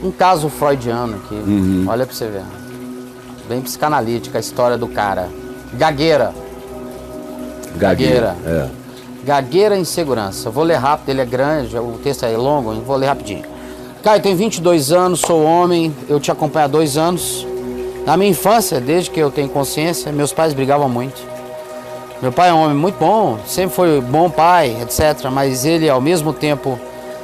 um caso freudiano aqui. Olha pra você ver. Bem psicanalítica a história do cara. Gagueira. Gagueira e insegurança. Vou ler rápido, ele é grande, o texto é longo, vou ler rapidinho. Caio, tenho 22 anos, sou homem, eu te acompanho há 2 anos. Na minha infância, desde que eu tenho consciência, meus pais brigavam muito. Meu pai é um homem muito bom, sempre foi bom pai, etc. Mas ele, ao mesmo tempo,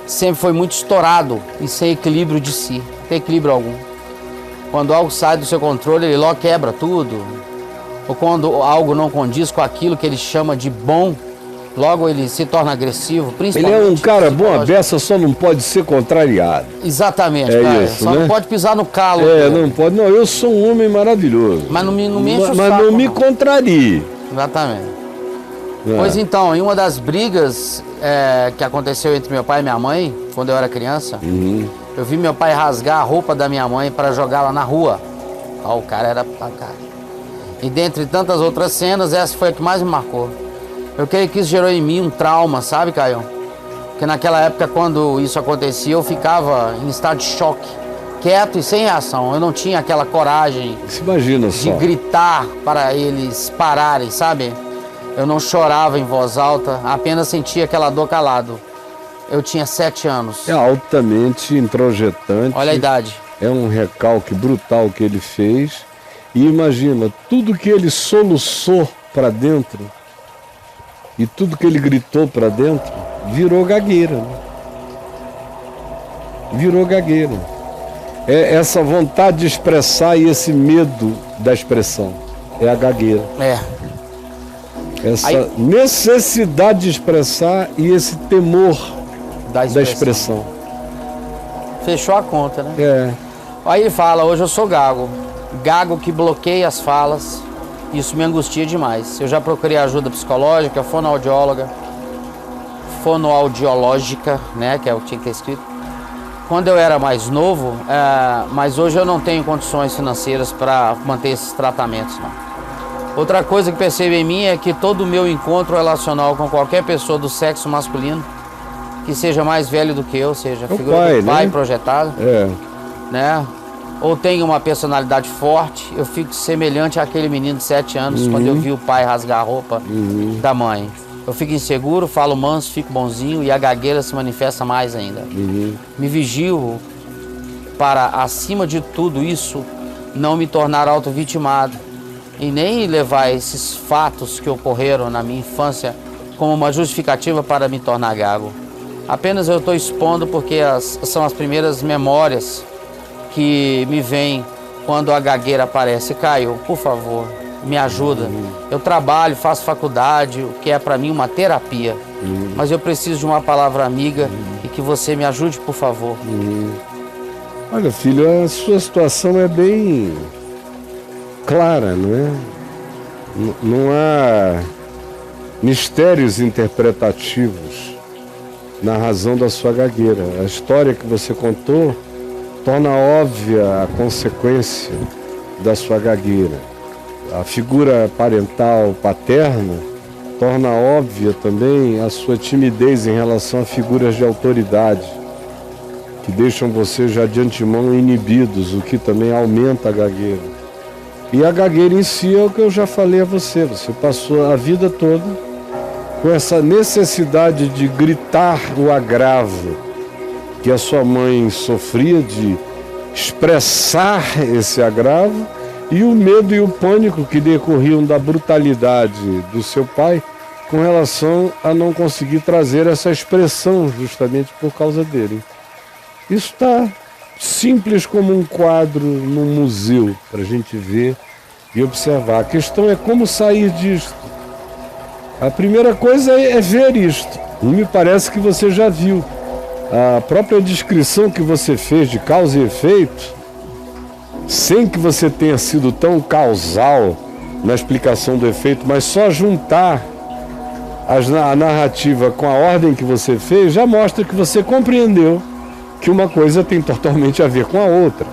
sempre foi muito estourado e sem equilíbrio de si. Não tem equilíbrio algum. Quando algo sai do seu controle, ele logo quebra tudo. Ou quando algo não condiz com aquilo que ele chama de bom, logo ele se torna agressivo, principalmente... Ele é um cara bom a beça, só não pode ser contrariado. Exatamente, cara. Isso, só não pode pisar no calo. Não pode. Não, eu sou um homem maravilhoso. Mas não me enche o saco. Mas não me contrarie. Exatamente. Pois então, em uma das brigas que aconteceu entre meu pai e minha mãe, quando eu era criança, eu vi meu pai rasgar a roupa da minha mãe para jogá-la na rua. O cara era pra cara. E dentre tantas outras cenas, essa foi a que mais me marcou. Eu creio que isso gerou em mim um trauma, sabe, Caio? Porque naquela época, quando isso acontecia, eu ficava em estado de choque, quieto e sem reação. Eu não tinha aquela coragem de gritar para eles pararem, sabe? Eu não chorava em voz alta, apenas sentia aquela dor calado. Eu tinha 7 anos. É altamente introjetante. Olha a idade. É um recalque brutal que ele fez. E imagina, tudo que ele soluçou para dentro e tudo que ele gritou para dentro virou gagueira. Né? Virou gagueira. É essa vontade de expressar e esse medo da expressão. É a gagueira. Essa necessidade de expressar e esse temor da expressão. Fechou a conta, né? Aí ele fala, hoje eu sou gago. Gago que bloqueia as falas. Isso me angustia demais. Eu já procurei ajuda psicológica, fonoaudiológica, né? Que é o que tinha que ter escrito. Quando eu era mais novo, mas hoje eu não tenho condições financeiras para manter esses tratamentos, não. Outra coisa que percebo em mim é que todo o meu encontro relacional com qualquer pessoa do sexo masculino, que seja mais velho do que eu, seja figura do pai projetado, né? Ou tenha uma personalidade forte, eu fico semelhante àquele menino de 7 anos quando eu vi o pai rasgar a roupa da mãe. Eu fico inseguro, falo manso, fico bonzinho e a gagueira se manifesta mais ainda. Me vigio para, acima de tudo isso, não me tornar auto-vitimado e nem levar esses fatos que ocorreram na minha infância como uma justificativa para me tornar gago. Apenas eu estou expondo porque são as primeiras memórias que me vêm quando a gagueira aparece. Caio, por favor, me ajuda. Eu trabalho, faço faculdade, o que é para mim uma terapia. Mas eu preciso de uma palavra amiga e que você me ajude, por favor. Olha, filho, a sua situação é bem clara, não é? Não há mistérios interpretativos na razão da sua gagueira. A história que você contou torna óbvia a consequência da sua gagueira. A figura parental paterna torna óbvia também a sua timidez em relação a figuras de autoridade, que deixam você já de antemão inibidos, o que também aumenta a gagueira. E a gagueira em si é o que eu já falei a você. Você passou a vida toda com essa necessidade de gritar o agravo que a sua mãe sofria, de expressar esse agravo, e o medo e o pânico que decorriam da brutalidade do seu pai com relação a não conseguir trazer essa expressão justamente por causa dele. Isso está simples como um quadro num museu para a gente ver e observar. A questão é como sair disto. A primeira coisa é ver isto. E me parece que você já viu. A própria descrição que você fez de causa e efeito, sem que você tenha sido tão causal na explicação do efeito, mas só juntar a narrativa com a ordem que você fez, já mostra que você compreendeu que uma coisa tem totalmente a ver com a outra.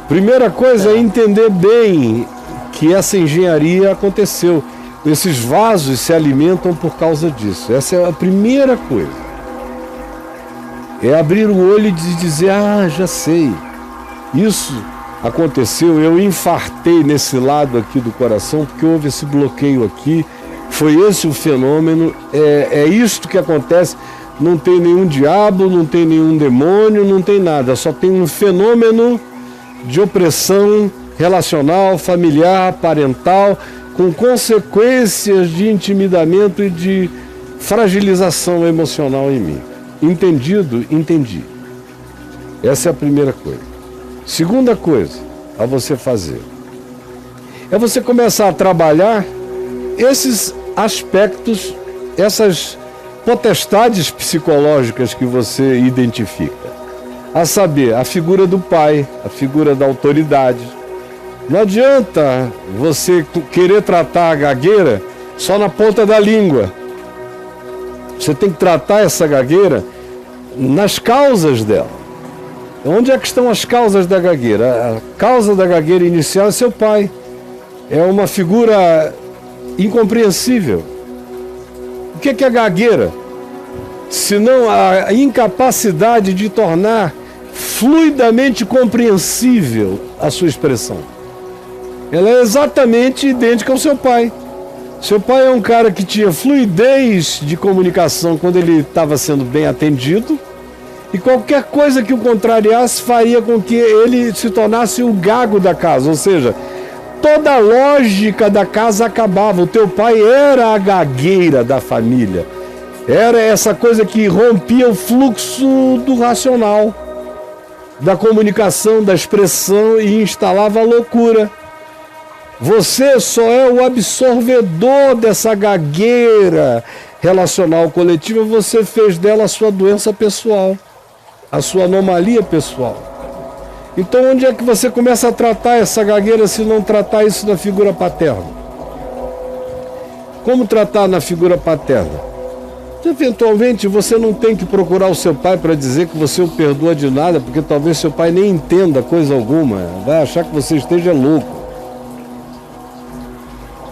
Primeira coisa é entender bem que essa engenharia aconteceu. Esses vasos se alimentam por causa disso. Essa é a primeira coisa. É abrir o olho e dizer, já sei. Isso aconteceu, eu infartei nesse lado aqui do coração, porque houve esse bloqueio aqui. Foi esse o fenômeno, é isto que acontece. Não tem nenhum diabo, não tem nenhum demônio, não tem nada. Só tem um fenômeno de opressão relacional, familiar, parental, com consequências de intimidamento e de fragilização emocional em mim. Entendido? Entendi. Essa é a primeira coisa. Segunda coisa a você fazer é você começar a trabalhar esses aspectos, essas potestades psicológicas que você identifica. A saber, a figura do pai, a figura da autoridade. Não adianta você querer tratar a gagueira só na ponta da língua. Você tem que tratar essa gagueira nas causas dela. Onde é que estão as causas da gagueira? A causa da gagueira inicial é seu pai. É uma figura incompreensível. O que é gagueira? Senão a incapacidade de tornar fluidamente compreensível a sua expressão. Ela é exatamente idêntica ao seu pai. Seu pai é um cara que tinha fluidez de comunicação quando ele estava sendo bem atendido, e qualquer coisa que o contrariasse faria com que ele se tornasse o gago da casa, ou seja, toda a lógica da casa acabava. O teu pai era a gagueira da família, era essa coisa que rompia o fluxo do racional, da comunicação, da expressão, e instalava a loucura. Você só é o absorvedor dessa gagueira relacional coletiva. Você fez dela a sua doença pessoal, a sua anomalia pessoal. Então onde é que você começa a tratar essa gagueira se não tratar isso na figura paterna? Como tratar na figura paterna? Eventualmente você não tem que procurar o seu pai para dizer que você o perdoa de nada, porque talvez seu pai nem entenda coisa alguma, vai achar que você esteja louco.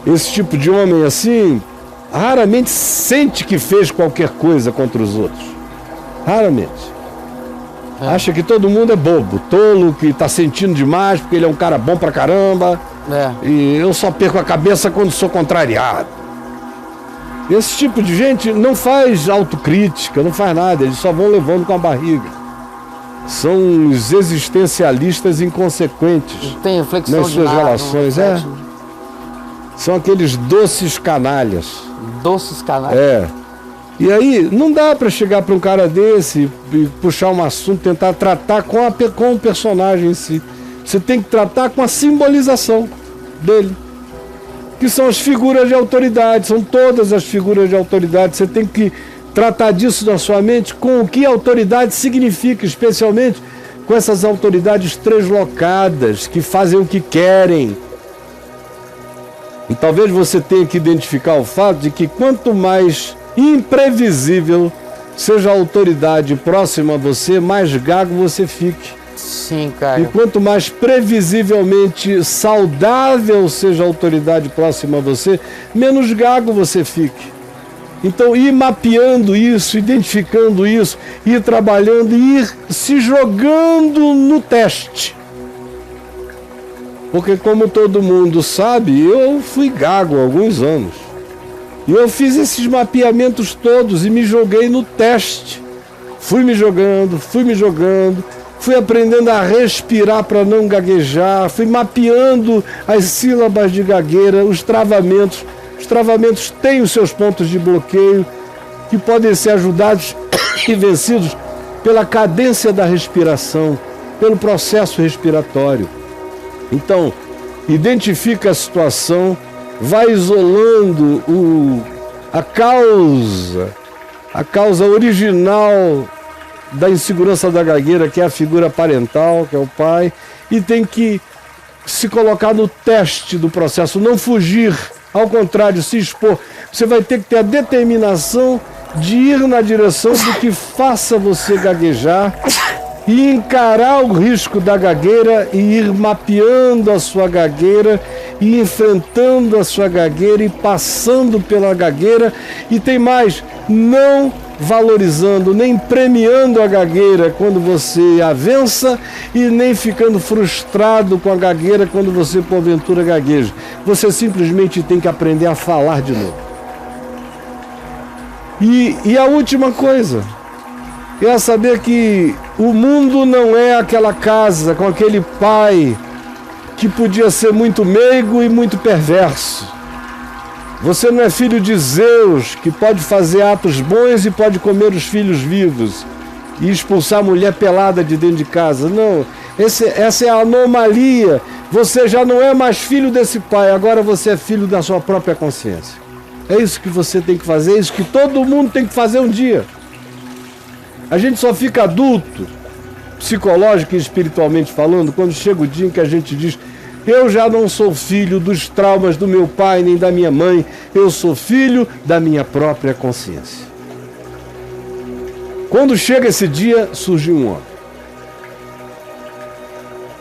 Esse tipo de homem assim, raramente sente que fez qualquer coisa contra os outros. Raramente. Acha que todo mundo é bobo, tolo, que está sentindo demais, porque ele é um cara bom pra caramba. E eu só perco a cabeça quando sou contrariado. Esse tipo de gente não faz autocrítica, não faz nada, eles só vão levando com a barriga. São os existencialistas inconsequentes nas suas relações. São aqueles doces canalhas. Doces canalhas. E aí, não dá para chegar para um cara desse e puxar um assunto, tentar tratar com o personagem em si. Você tem que tratar com a simbolização dele, que são as figuras de autoridade, são todas as figuras de autoridade. Você tem que tratar disso na sua mente com o que a autoridade significa, especialmente com essas autoridades translocadas, que fazem o que querem. E talvez você tenha que identificar o fato de que quanto mais imprevisível seja a autoridade próxima a você, mais gago você fique. Sim, cara. E quanto mais previsivelmente saudável seja a autoridade próxima a você, menos gago você fique. Então, ir mapeando isso, identificando isso, ir trabalhando, ir se jogando no teste. Porque, como todo mundo sabe, eu fui gago há alguns anos. E eu fiz esses mapeamentos todos e me joguei no teste. Fui me jogando, fui aprendendo a respirar para não gaguejar, fui mapeando as sílabas de gagueira, os travamentos. Os travamentos têm os seus pontos de bloqueio, que podem ser ajudados e vencidos pela cadência da respiração, pelo processo respiratório. Então, identifica a situação, vai isolando a causa original da insegurança da gagueira, que é a figura parental, que é o pai, e tem que se colocar no teste do processo, não fugir, ao contrário, se expor. Você vai ter que ter a determinação de ir na direção do que faça você gaguejar e encarar o risco da gagueira e ir mapeando a sua gagueira e enfrentando a sua gagueira e passando pela gagueira. E tem mais, não valorizando, nem premiando a gagueira quando você a vença e nem ficando frustrado com a gagueira quando você porventura gagueja. Você simplesmente tem que aprender a falar de novo. E a última coisa é saber que o mundo não é aquela casa com aquele pai que podia ser muito meigo e muito perverso. Você não é filho de Zeus, que pode fazer atos bons e pode comer os filhos vivos e expulsar a mulher pelada de dentro de casa. Não, essa é a anomalia. Você já não é mais filho desse pai, agora você é filho da sua própria consciência. É isso que você tem que fazer, é isso que todo mundo tem que fazer um dia. A gente só fica adulto, psicológico e espiritualmente falando, quando chega o dia em que a gente diz: eu já não sou filho dos traumas do meu pai nem da minha mãe, eu sou filho da minha própria consciência. Quando chega esse dia, surgiu um homem.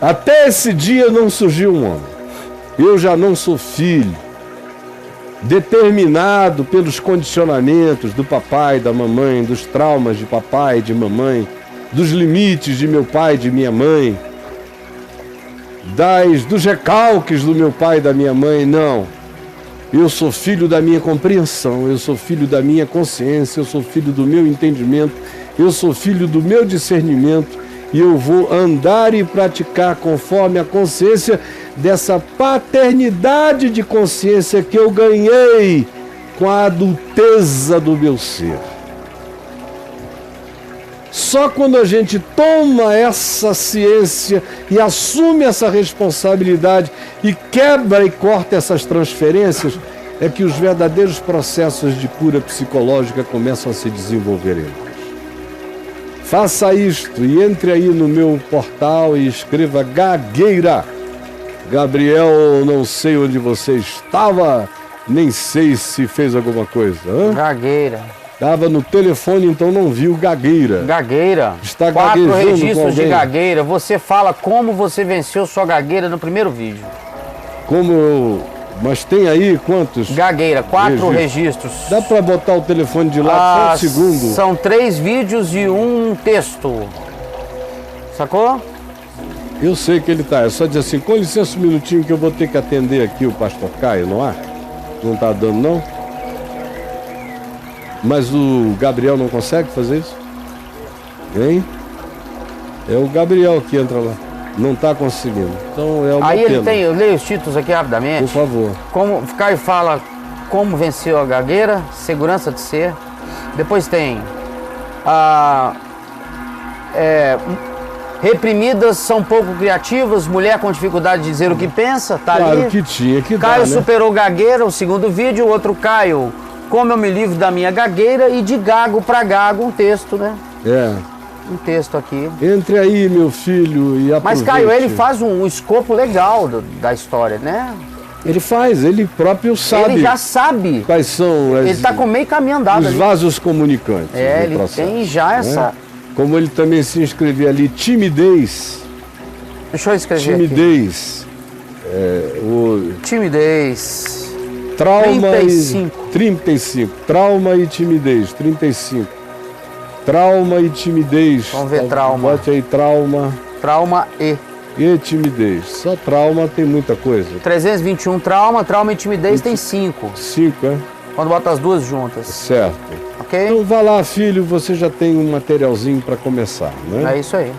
Até esse dia não surgiu um homem. Eu já não sou filho, determinado pelos condicionamentos do papai, da mamãe, dos traumas de papai e de mamãe, dos limites de meu pai e de minha mãe, dos recalques do meu pai e da minha mãe. Não, eu sou filho da minha compreensão, eu sou filho da minha consciência, eu sou filho do meu entendimento, eu sou filho do meu discernimento, e eu vou andar e praticar conforme a consciência dessa paternidade de consciência que eu ganhei com a adulteza do meu ser. Só quando a gente toma essa ciência e assume essa responsabilidade e quebra e corta essas transferências, é que os verdadeiros processos de cura psicológica começam a se desenvolver em nós. Faça isto e entre aí no meu portal e escreva gagueira. Gabriel, não sei onde você estava, nem sei se fez alguma coisa. Hã? Gagueira. Estava no telefone, então não viu gagueira. Gagueira. Está 4 gaguejando registros com de gagueira. Você fala como você venceu sua gagueira no primeiro vídeo. Como eu... Mas tem aí quantos? Gagueira, 4 registros. Dá para botar o telefone de lá só um segundo? São 3 vídeos e um texto. Sacou? Eu sei que ele tá. É só dizer assim: com licença um minutinho que eu vou ter que atender aqui o pastor Caio, não há? Não tá dando, não? Mas o Gabriel não consegue fazer isso? Hein? É o Gabriel que entra lá. Não está conseguindo. Então é uma Aí pena. ele tem, eu leio os títulos aqui rapidamente. Por favor. Caio fala como venceu a gagueira, segurança de ser. Depois tem reprimidas são pouco criativas, mulher com dificuldade de dizer o que pensa, tá claro ali. Que tinha que Caio dar, né? superou gagueira, o segundo vídeo. O outro Caio, como eu me livro da minha gagueira, e de gago para gago, um texto, né? É. Um texto aqui. Entre aí, meu filho, e aproveite. Mas Caio, ele faz um escopo legal da história, né? Ele faz, ele próprio sabe. Ele já sabe. Quais são Ele está com meio caminho andado os ali. vasos comunicantes. Ele processo, tem já essa... Né? Como ele também se inscrevia ali, timidez. Deixa eu escrever timidez. Timidez. Trauma 35. 35. Trauma e timidez. 35. Trauma e timidez. Vamos ver trauma. Bote aí trauma. Trauma e timidez. Só trauma tem muita coisa. 321 trauma e timidez tem 5. 5, é? Quando bota as duas juntas. Certo. Ok? Então vá lá, filho, você já tem um materialzinho para começar, né? É isso aí.